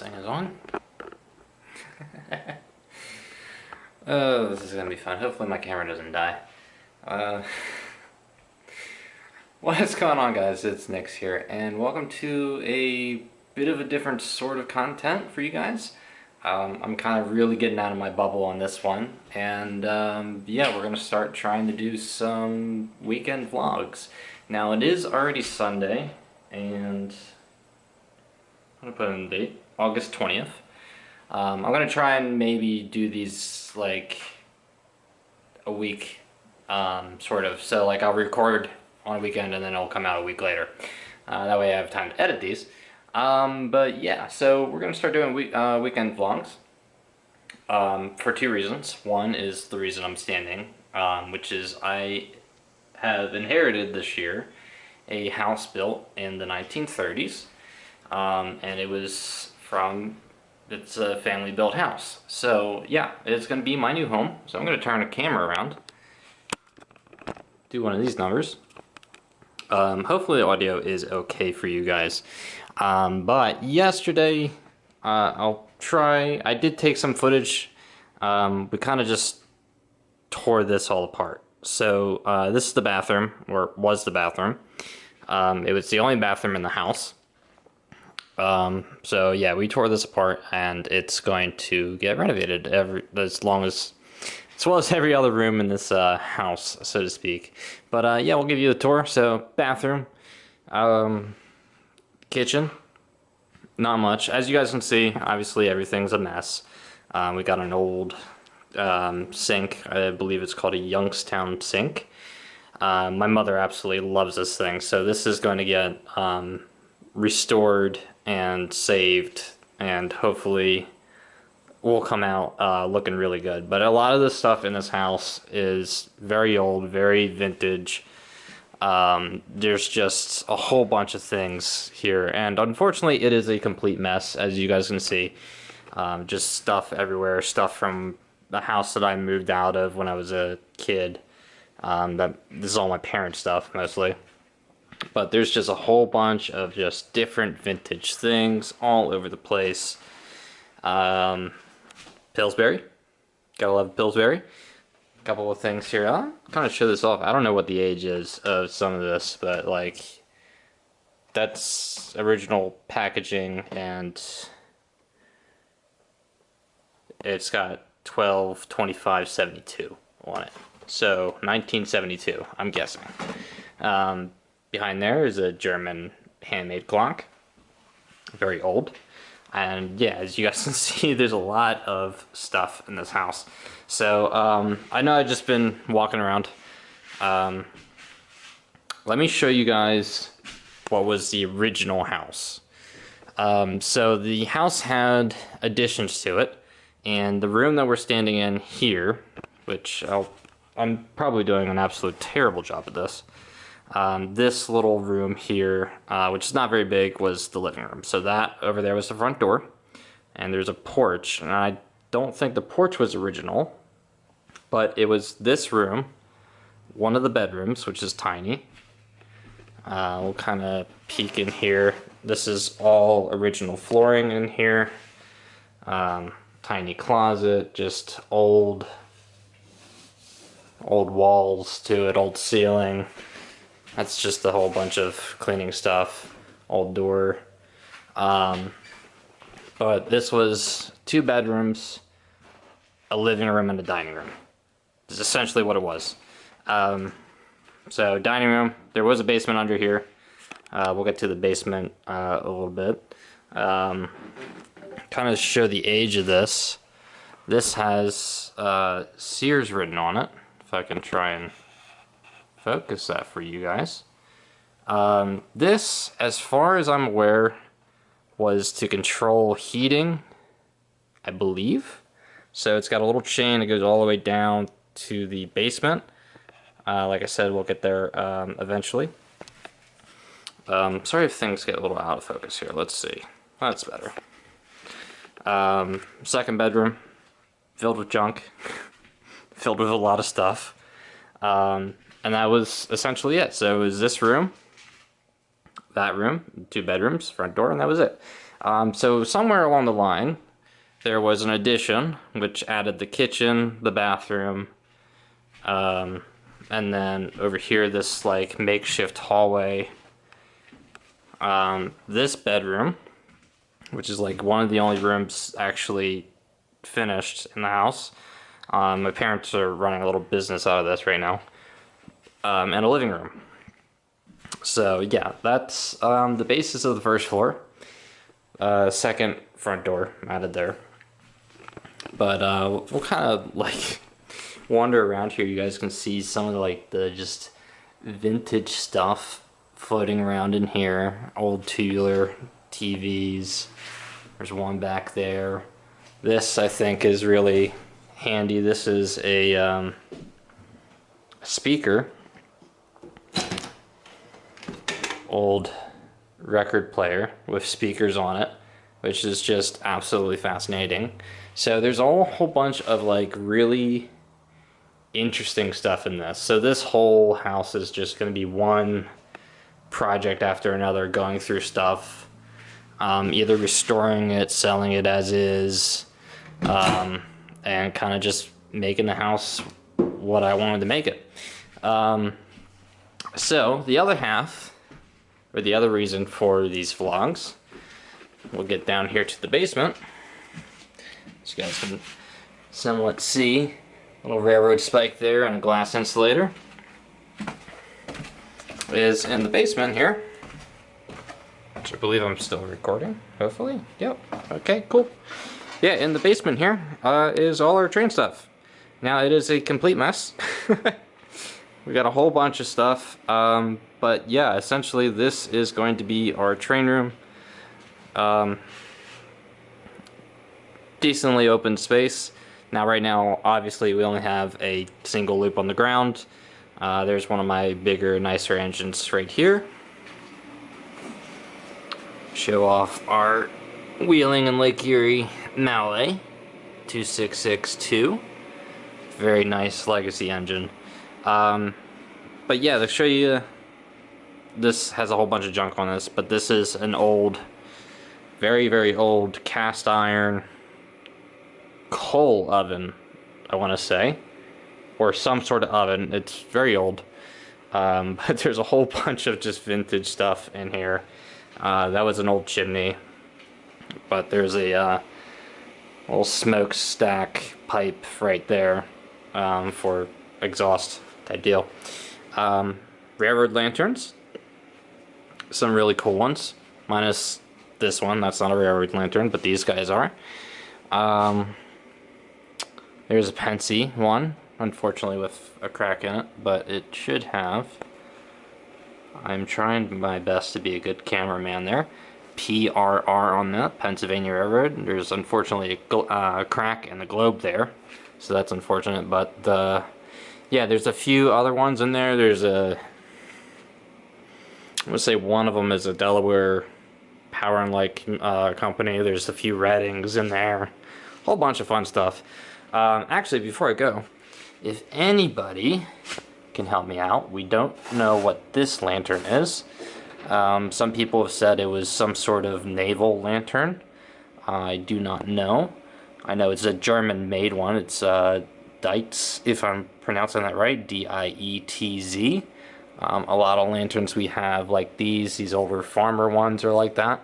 thing is on. Oh, this is gonna be fun. Hopefully my camera doesn't die. What's going on, guys? It's Nix here, and welcome to a bit of a different sort of content for you guys. I'm kind of really getting out of my bubble on this one, and yeah, we're gonna start trying to do some weekend vlogs. Now, it is already Sunday, and I'm gonna put in the date, August 20th. I'm gonna try and maybe do these like a week, sort of. So like I'll record on a weekend and then it'll come out a week later. That way I have time to edit these. But yeah, so we're gonna start doing weekend vlogs for two reasons. One is the reason I'm standing, which is I have inherited this year a house built in the 1930s, and it was from it's a family built house. So yeah, it's gonna be my new home. So I'm gonna turn the camera around, do one of these numbers. Hopefully the audio is okay for you guys. But yesterday, I did take some footage. We kind of just tore this all apart. So this is the bathroom, or was the bathroom. It was the only bathroom in the house. So yeah, we tore this apart, and it's going to get renovated as well as every other room in this house, so to speak. But yeah, we'll give you the tour. So bathroom, kitchen, not much. As you guys can see, obviously everything's a mess. We got an old sink. I believe it's called a Youngstown sink. My mother absolutely loves this thing, so this is going to get restored and saved, and hopefully will come out looking really good. But a lot of the stuff in this house is very old, very vintage. There's just a whole bunch of things here, and unfortunately it is a complete mess, as you guys can see. Just stuff everywhere, stuff from the house that I moved out of when I was a kid. This is all my parents' stuff mostly. But there's just a whole bunch of just different vintage things all over the place. Pillsbury. Gotta love Pillsbury. A couple of things here. I'll kind of show this off. I don't know what the age is of some of this, but like, that's original packaging, and it's got 12/25/72 on it. So 1972, I'm guessing. Behind there is a German handmade clock, very old. And yeah, as you guys can see, there's a lot of stuff in this house. So I know I've just been walking around. Let me show you guys what was the original house. So the house had additions to it, and the room that we're standing in here, which I'm probably doing an absolute terrible job at this. This little room here, which is not very big, was the living room. So that over there was the front door, and there's a porch, and I don't think the porch was original, but it was this room, one of the bedrooms, which is tiny. We'll kind of peek in here. This is all original flooring in here. Tiny closet, just old walls to it, old ceiling. That's just a whole bunch of cleaning stuff, old door. But this was 2 bedrooms, a living room, and a dining room. This is essentially what it was. So dining room, there was a basement under here. We'll get to the basement a little bit. Kind of show the age of this. This has Sears written on it, if I can try and focus that for you guys. This, as far as I'm aware, was to control heating, I believe. So it's got a little chain that goes all the way down to the basement. Like I said, we'll get there eventually. Sorry if things get a little out of focus here. Let's see. That's better. Second bedroom, filled with junk, filled with a lot of stuff. And that was essentially it. So it was this room, that room, 2 bedrooms, front door, and that was it. So somewhere along the line, there was an addition which added the kitchen, the bathroom, and then over here this like makeshift hallway. This bedroom, which is like one of the only rooms actually finished in the house. My parents are running a little business out of this right now. And a living room. So yeah, that's the basis of the first floor. Second front door added there. But we'll kind of like wander around here. You guys can see some of the just vintage stuff floating around in here. Old tubular TVs. There's one back there. This I think is really handy. This is a speaker. Old record player with speakers on it, which is just absolutely fascinating. So there's a whole bunch of like really interesting stuff in this. So this whole house is just going to be one project after another, going through stuff, either restoring it, selling it as is, and kind of just making the house what I wanted to make it. So the other half, or the other reason for these vlogs, we'll get down here to the basement, so you guys can somewhat see a little railroad spike there and a glass insulator is in the basement here, which I believe I'm still recording, hopefully. Yep. Okay, cool. Yeah, in the basement here is all our train stuff. Now it is a complete mess. We got a whole bunch of stuff, but yeah, essentially this is going to be our train room. Decently open space. Now right now, obviously we only have a single loop on the ground. There's one of my bigger, nicer engines right here. Show off our Wheeling and Lake Erie Mallet 2662. Very nice legacy engine. But yeah, to show you, this has a whole bunch of junk on this, but this is an old, very, very old cast iron coal oven, I want to say, or some sort of oven. It's very old, but there's a whole bunch of just vintage stuff in here. That was an old chimney, but there's a little smokestack pipe right there for exhaust type deal. Railroad lanterns, some really cool ones, minus this one. That's not a railroad lantern, but these guys are. There's a Pensy one, unfortunately with a crack in it, but it should have. I'm trying my best to be a good cameraman there. PRR on that, Pennsylvania Railroad. There's unfortunately a crack in the globe there, so that's unfortunate, but yeah, there's a few other ones in there. There's a, I'm gonna say one of them is a Delaware Power and Light company. There's a few Reddings in there. A whole bunch of fun stuff. Actually, before I go, if anybody can help me out, we don't know what this lantern is. Some people have said it was some sort of naval lantern. I do not know. I know it's a German-made one. It's Dietz, if I'm pronouncing that right, D-I-E-T-Z. A lot of lanterns we have like these older farmer ones are like that.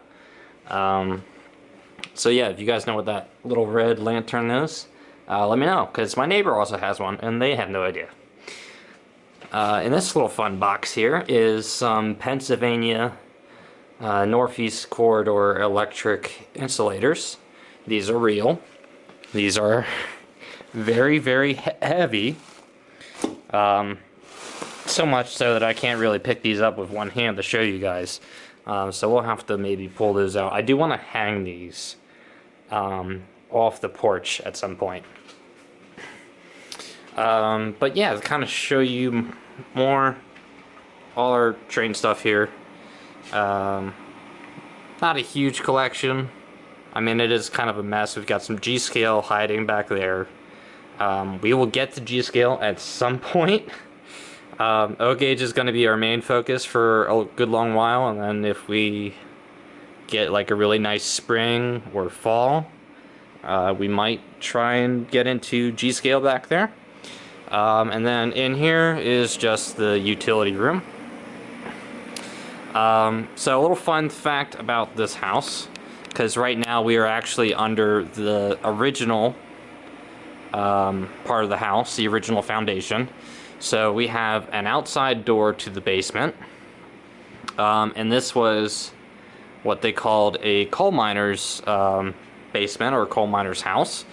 So yeah, if you guys know what that little red lantern is, let me know, because my neighbor also has one and they have no idea. In this little fun box here is some Pennsylvania Northeast Corridor electric insulators. These are real. These are very, very heavy. So much so that I can't really pick these up with one hand to show you guys. So we'll have to maybe pull those out. I do want to hang these off the porch at some point. But yeah, to kind of show you more all our train stuff here. Not a huge collection. I mean, it is kind of a mess. We've got some G-scale hiding back there. We will get to G-scale at some point. O-gauge is going to be our main focus for a good long while, and then if we get like a really nice spring or fall, we might try and get into G-scale back there. And then in here is just the utility room. So a little fun fact about this house, because right now we are actually under the original part of the house, the original foundation. So we have an outside door to the basement, and this was what they called a coal miner's basement or coal miner's house.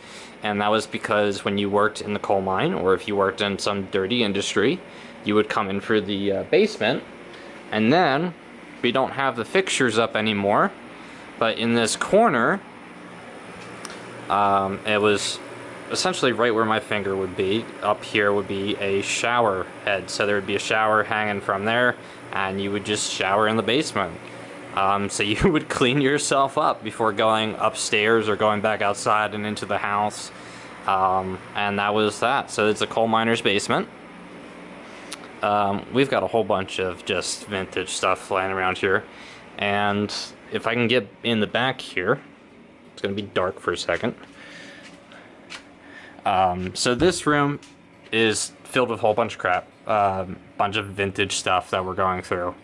And that was because when you worked in the coal mine, or if you worked in some dirty industry, you would come in for the basement. And then we don't have the fixtures up anymore, but in this corner, it was essentially right where my finger would be. Up here would be a shower head, so there would be a shower hanging from there, and you would just shower in the basement. So you would clean yourself up before going upstairs or going back outside and into the house, and that was that. So it's a coal miner's basement. We've got a whole bunch of just vintage stuff lying around here, and if I can get in the back here, it's gonna be dark for a second. So this room is filled with a whole bunch of crap, bunch of vintage stuff that we're going through.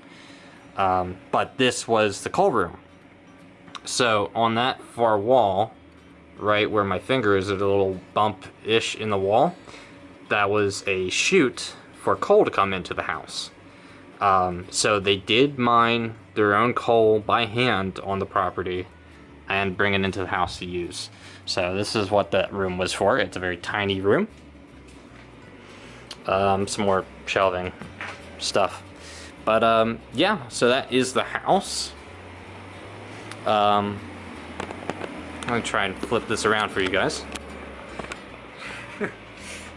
But this was the coal room. So on that far wall, right where my finger is, a little bump-ish in the wall, that was a chute for coal to come into the house. So they did mine their own coal by hand on the property and bring it into the house to use. So this is what that room was for. It's a very tiny room. Some more shelving stuff. But yeah, so that is the house. I'm gonna try and flip this around for you guys.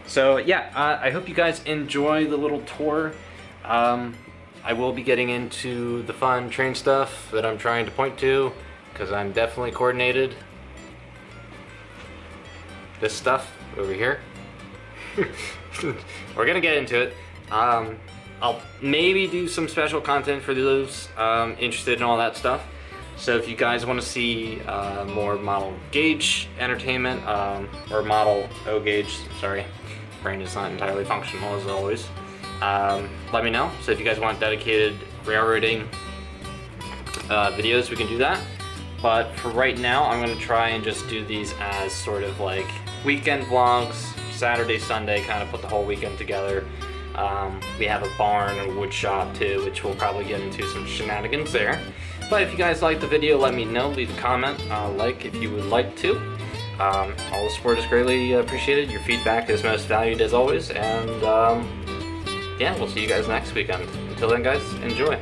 So yeah, I hope you guys enjoy the little tour. I will be getting into the fun train stuff that I'm trying to point to, because I'm definitely coordinated. This stuff over here. We're gonna get into it. I'll maybe do some special content for those interested in all that stuff. So if you guys want to see more model gauge entertainment, or model O gauge, sorry, brain is not entirely functional as always, let me know. So if you guys want dedicated railroading videos, we can do that. But for right now, I'm going to try and just do these as sort of like weekend vlogs, Saturday, Sunday, kind of put the whole weekend together. We have a barn and a wood shop too, which we'll probably get into some shenanigans there. But if you guys like the video, let me know. Leave a comment, like if you would like to. All the support is greatly appreciated. Your feedback is most valued as always. And yeah, we'll see you guys next weekend. Until then, guys, enjoy.